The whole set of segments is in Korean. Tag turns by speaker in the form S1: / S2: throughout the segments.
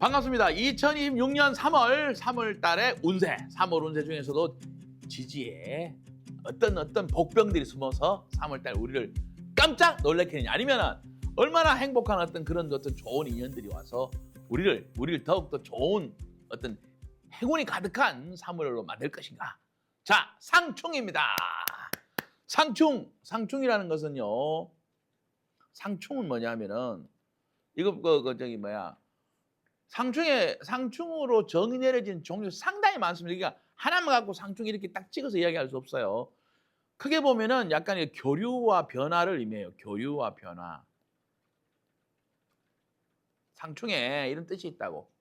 S1: 반갑습니다. 2026년 3월 달의 운세, 3월 운세 중에서도 지지에 어떤 복병들이 숨어서 3월 달 우리를 깜짝 놀래키느냐, 아니면은 얼마나 행복한 어떤 좋은 인연들이 와서 우리를 더욱더 좋은 어떤 행운이 가득한 3월로 만들 것인가. 자, 상충입니다. 상충이라는 것은요, 상충은 뭐냐면은 이거 상충으로 정의 내려진 종류 상당히 많습니다. 그러니까 하나만 갖고 상충 이렇게 딱 찍어서 이야기할 수 없어요. 크게 보면은 약간 교류와 변화를 의미해요. 교류와 변화. 상충에 이런 뜻이 있다고.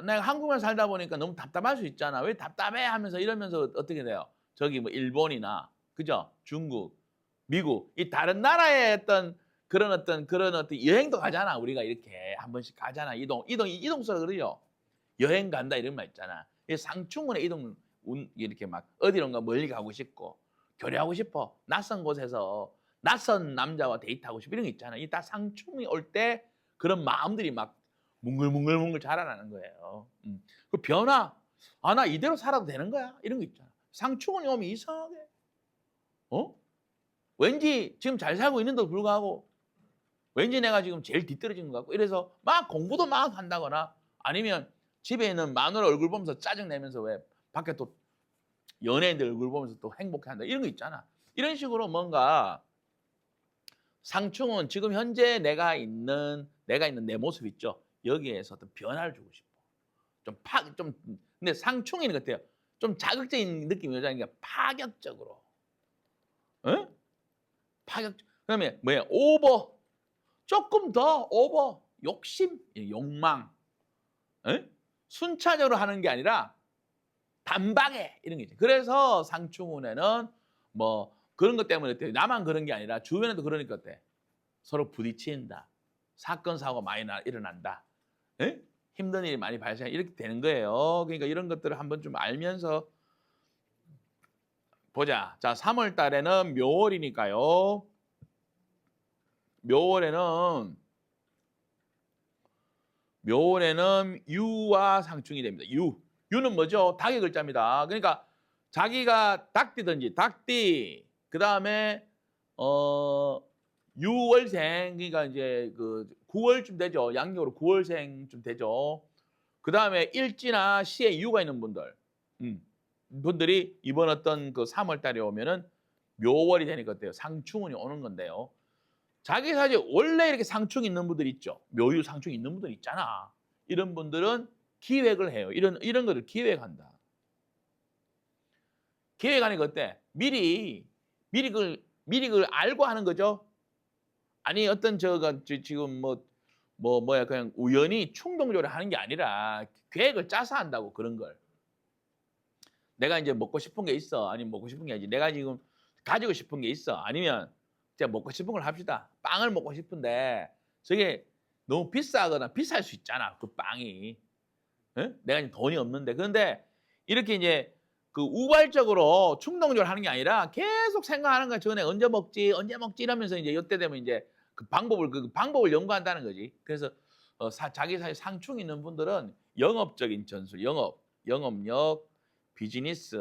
S1: 내가 한국만 살다 보니까 너무 답답할 수 있잖아. 왜 답답해 하면서 이러면서 어떻게 돼요? 저기 뭐 일본이나, 그죠? 중국, 미국, 이 다른 나라의 그런 어떤 여행도 가잖아. 우리가 이렇게 한 번씩 가잖아. 이동수라 그러죠. 여행 간다 이런 말 있잖아. 상충문의 이렇게 막 어디론가 멀리 가고 싶고 교류하고 싶어. 낯선 곳에서 낯선 남자와 데이트하고 싶어. 이런 거 있잖아. 이 다 상충이 올 때 그런 마음들이 막 뭉글뭉글 자라나는 거예요. 그 변화. 나 이대로 살아도 되는 거야? 이런 거 있잖아. 상충이 오면 이상하게. 왠지 지금 잘 살고 있는데도 불구하고 왠지 내가 지금 제일 뒤떨어진 것 같고, 이래서 막 공부도 막 한다거나, 아니면 집에 있는 마누라 얼굴 보면서 짜증내면서 왜 밖에 또 연예인들 얼굴 보면서 또 행복해한다, 이런 거 있잖아. 이런 식으로 뭔가 상충은 지금 현재 내가 있는 내 모습 있죠. 여기에서 어떤 변화를 주고 싶어. 근데 상충이는 것 같아요. 좀 자극적인 느낌이 오자니까 파격적으로. 그다음에 뭐야? 오버. 조금 더 오버, 욕심, 욕망. 순차적으로 하는 게 아니라 단박에 이런 게 있죠. 그래서 상충운에는 뭐 그런 것 때문에 나만 그런 게 아니라 주변에도 그러니까 어때? 서로 부딪힌다. 사건, 사고가 많이 일어난다. 힘든 일이 많이 발생, 이렇게 되는 거예요. 그러니까 이런 것들을 한번 좀 알면서 보자. 자, 3월 달에는 묘월이니까요. 묘월에는 유와 상충이 됩니다. 유는 뭐죠? 닭의 글자입니다. 그러니까 자기가 닭띠, 그다음에 유월생, 그러니까 이제 그 9월쯤 되죠. 양력으로 9월생쯤 되죠. 그다음에 일지나 시에 유가 있는 분들이 이번 어떤 그 3월 달에 오면은 묘월이 되니까 어때요? 상충운이 오는 건데요. 자기 사주에 원래 이렇게 상충 있는 분들 있죠. 묘유 상충 있는 분들 있잖아. 이런 분들은 기획을 해요. 이런 거를 기획한다. 기획하니까 어때? 미리 그걸 알고 하는 거죠. 아니 어떤 지금 그냥 우연히 충동적으로 하는 게 아니라 계획을 짜서 한다고, 그런 걸. 내가 이제 먹고 싶은 게 있어. 아니면 먹고 싶은 게 아니지. 내가 지금 가지고 싶은 게 있어. 아니면 제가 먹고 싶은 걸 합시다. 빵을 먹고 싶은데 저게 너무 비싸거나 비쌀 수 있잖아. 그 빵이. 내가 이제 돈이 없는데. 그런데 이렇게 이제 그 우발적으로 충동적으로 하는 게 아니라 계속 생각하는 거야. 전에 언제 먹지 이러면서 이제 이때 되면 이제 그 방법을 연구한다는 거지. 그래서 자기 사회 상충 있는 분들은 영업적인 전술, 영업력, 비즈니스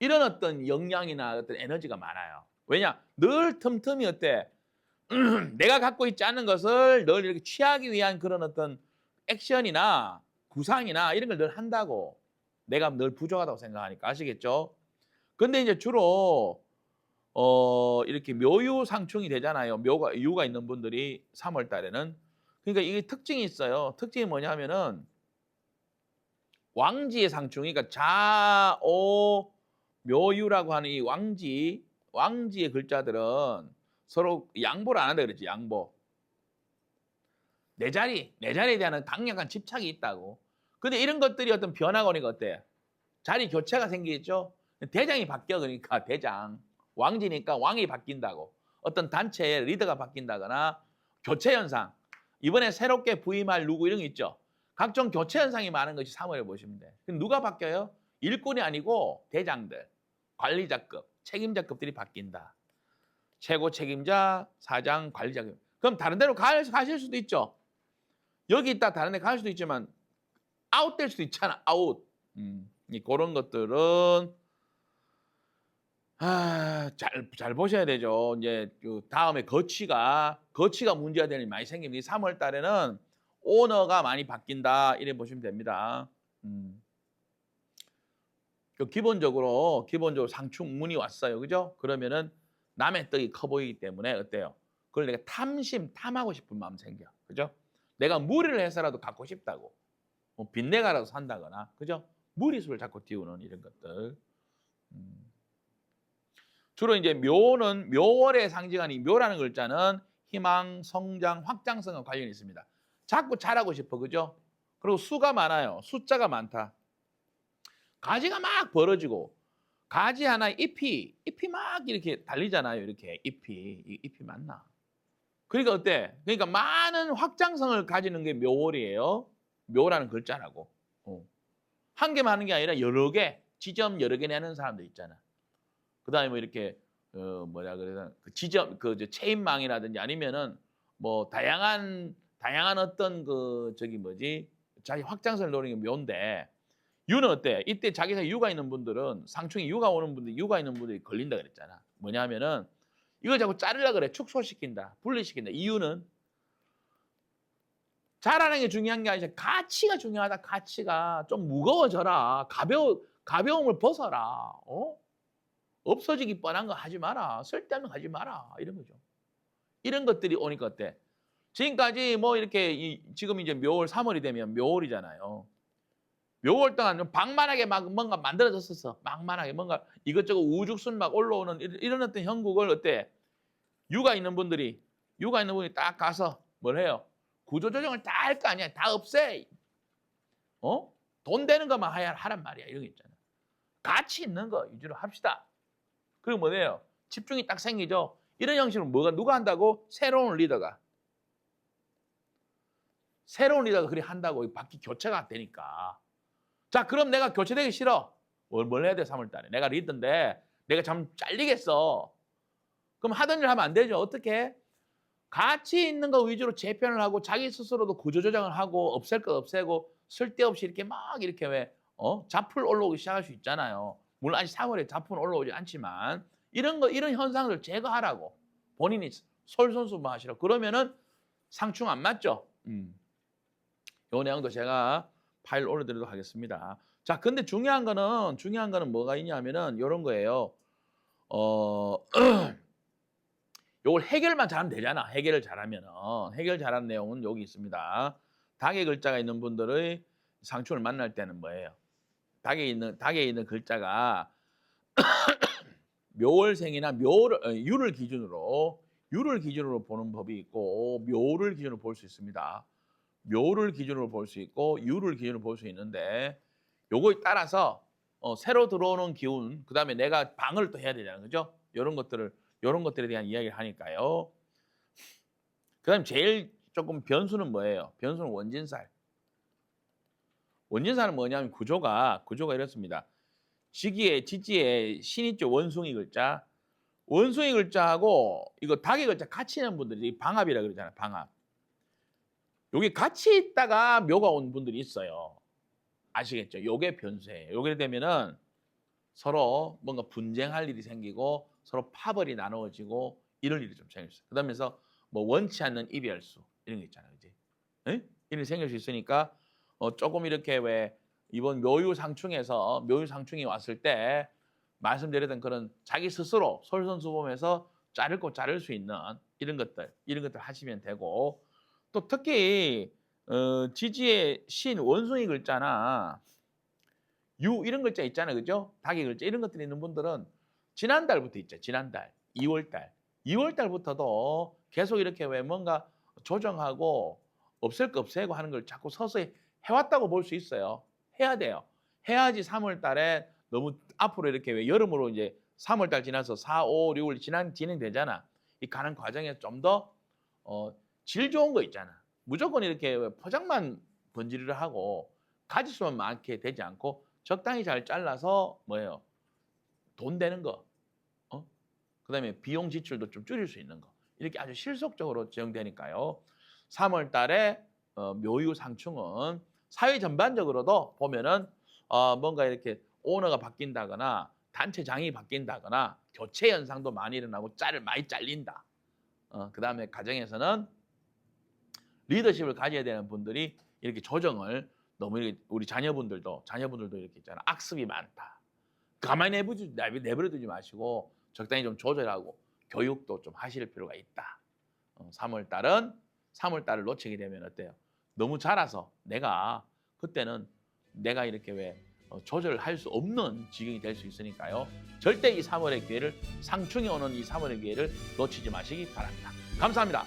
S1: 이런 어떤 역량이나 어떤 에너지가 많아요. 왜냐? 늘 틈틈이 어때? 내가 갖고 있지 않은 것을 늘 이렇게 취하기 위한 그런 어떤 액션이나 구상이나 이런 걸 늘 한다고. 내가 늘 부족하다고 생각하니까. 아시겠죠? 근데 이제 주로 이렇게 묘유 상충이 되잖아요. 유가 있는 분들이 3월 달에는. 그러니까 이게 특징이 있어요. 특징이 뭐냐면은 왕지의 상충이, 그러니까 자오 묘유라고 하는 이 왕지의 글자들은 서로 양보를 안 한다 그랬지. 양보. 내 자리에 대한 강력한 집착이 있다고. 근데 이런 것들이 어떤 변화가 오니까 어때? 자리 교체가 생기겠죠. 대장이 바뀌어. 그러니까 대장. 왕지니까 왕이 바뀐다고. 어떤 단체의 리더가 바뀐다거나 교체 현상. 이번에 새롭게 부임할 누구 이런 게 있죠. 각종 교체 현상이 많은 것이 3월에 보시면 돼. 그럼 누가 바뀌어요? 일꾼이 아니고 대장들, 관리자급, 책임자급들이 바뀐다. 최고 책임자, 사장, 관리자급. 그럼 다른 데로 가실 수도 있죠. 여기 있다 다른 데 갈 수도 있지만 아웃될 수도 있잖아. 아웃. 그런 것들은 잘 보셔야 되죠. 이제 그 다음에 거치가 문제가 되는 일이 많이 생깁니다. 이 3월 달에는 오너가 많이 바뀐다. 이래 보시면 됩니다. 기본적으로 상충문이 왔어요. 그죠? 그러면은 남의 떡이 커 보이기 때문에 어때요? 그걸 내가 탐하고 싶은 마음 생겨. 그죠? 내가 무리를 해서라도 갖고 싶다고. 뭐 빚내가라도 산다거나. 그죠? 무리수를 자꾸 띄우는 이런 것들. 주로 이제 묘월의 상징하는 이 묘라는 글자는 희망, 성장, 확장성과 관련이 있습니다. 자꾸 자라고 싶어. 그죠? 그리고 수가 많아요. 숫자가 많다. 가지가 막 벌어지고 가지 하나에 잎이 막 이렇게 달리잖아요. 이렇게 잎이 많나? 그러니까 어때? 그러니까 많은 확장성을 가지는 게 묘월이에요. 묘라는 글자라고. 한 개만 하는 게 아니라 여러 개, 지점 여러 개 내는 사람들 있잖아. 그다음에 뭐 이렇게 뭐라 그래서 그 지점 체인망이라든지 아니면은 뭐 다양한 어떤 자기 확장성을 노리는 게 묘인데 유는 어때? 이때 자기가 유가 있는 분들은 상충이 유가 오는 분들 유가 있는 분들이 걸린다 그랬잖아. 뭐냐면은 이걸 자꾸 자르려 그래. 축소시킨다. 분리시킨다. 이유는 자라는 게 중요한 게 아니라 가치가 중요하다. 가치가 좀 무거워져라. 가벼움을 벗어라. 없어지기 뻔한 거 하지 마라. 쓸데없는 거 하지 마라. 이런 거죠. 이런 것들이 오니까 어때? 지금까지 뭐 이렇게 지금 이제 묘월 3월이 되면 묘월이잖아요. 묘월 동안 방만하게 막 뭔가 만들어졌었어. 막만하게 뭔가 이것저것 우죽순 막 올라오는 이런 어떤 형국을 어때? 유가 있는 분들이 딱 가서 뭘 해요? 구조조정을 다 할 거 아니야. 다 없애. 돈 되는 것만 하란 말이야. 이런 거 있잖아. 가치 있는 거 위주로 합시다. 그리고 뭐예요? 집중이 딱 생기죠. 이런 형식으로 누가 한다고? 새로운 리더가 그리 한다고 바퀴 교체가 되니까. 자, 그럼 내가 교체되기 싫어. 뭘 해야 돼? 3월 달에. 내가 리더인데 내가 참 잘리겠어. 그럼 하던 일 하면 안 되죠. 어떻게? 가치 있는 거 위주로 재편을 하고 자기 스스로도 구조조정을 하고 없앨 거 없애고 쓸데없이 이렇게 막 이렇게 잡풀 올라오기 시작할 수 있잖아요. 물론 아직 3월에 잡풀 올라오지 않지만 이런 현상을 제거하라고 본인이 솔선수범 하시라고. 그러면은 상충 안 맞죠? 요 내용도 제가 파일 올려드리도록 하겠습니다. 자, 근데 중요한 거는 뭐가 있냐면은 이런 거예요. 요걸 해결만 잘하면 되잖아. 해결을 잘하면은. 해결 잘하는 내용은 여기 있습니다. 닭의 글자가 있는 분들의 상충을 만날 때는 뭐예요? 닭에 있는 글자가 묘월생이나 유를 기준으로 보는 법이 있고 묘를 기준으로 볼 수 있습니다. 묘를 기준으로 볼 수 있고 유를 기준으로 볼 수 있는데 요거에 따라서 새로 들어오는 기운, 그다음에 내가 방어를 또 해야 되잖아요. 그죠? 이런 것들에 대한 이야기를 하니까요. 그다음 제일 조금 변수는 뭐예요? 변수는 원진살. 원진살은 뭐냐면 구조가 이렇습니다. 지지에 신 있죠. 원숭이 글자. 원숭이 글자하고 이거 닭의 글자 같이 있는 분들이 방합이라 그러잖아요. 방합. 여기 같이 있다가 묘가 온 분들이 있어요. 아시겠죠? 요게 변수예요. 요게 되면은 서로 뭔가 분쟁할 일이 생기고 서로 파벌이 나누어지고 이럴 일이 좀 생길 수 있어요. 그다음에서 뭐 원치 않는 이별수 이런 거 있잖아요. 그지? 에? 이런 게 생길 수 있으니까 조금 이렇게 왜 이번 묘유 상충이 왔을 때 말씀드렸던 그런 자기 스스로 솔선수범해서 자를 수 있는 이런 것들 하시면 되고, 또 특히 지지의 신 원숭이 글자나 유 이런 글자 있잖아요. 그죠? 닭의 글자 이런 것들이 있는 분들은 지난달부터 있죠. 지난달 2월 달부터도 계속 이렇게 왜 뭔가 조정하고 없앨 거 없애고 하는 걸 자꾸 서서히 해왔다고 볼 수 있어요. 해야 돼요. 해야지 3월 달에 너무 앞으로 이렇게 왜 여름으로 이제 3월 달 지나서 4, 5, 6월 진행되잖아. 이 가는 과정에서 좀 더 질 좋은 거 있잖아. 무조건 이렇게 포장만 번지르르 하고 가지수만 많게 되지 않고 적당히 잘 잘라서 돈 되는 거, 그다음에 비용 지출도 좀 줄일 수 있는 거. 이렇게 아주 실속적으로 진행되니까요. 3월 달에 묘유 상충은 사회 전반적으로도 보면은 뭔가 이렇게 오너가 바뀐다거나 단체장이 바뀐다거나 교체 현상도 많이 일어나고 짤을 많이 잘린다. 그다음에 가정에서는 리더십을 가져야 되는 분들이 이렇게 조정을 너무 이렇게 우리 자녀분들도 이렇게 있잖아. 악습이 많다. 가만히 내버려 두지 마시고 적당히 좀 조절하고 교육도 좀 하실 필요가 있다. 3월 달을 놓치게 되면 어때요? 너무 자라서 그때는 내가 이렇게 왜 조절을 할 수 없는 지경이 될 수 있으니까요. 절대 이 3월의 기회를 상충이 오는 이 3월의 기회를 놓치지 마시기 바랍니다. 감사합니다.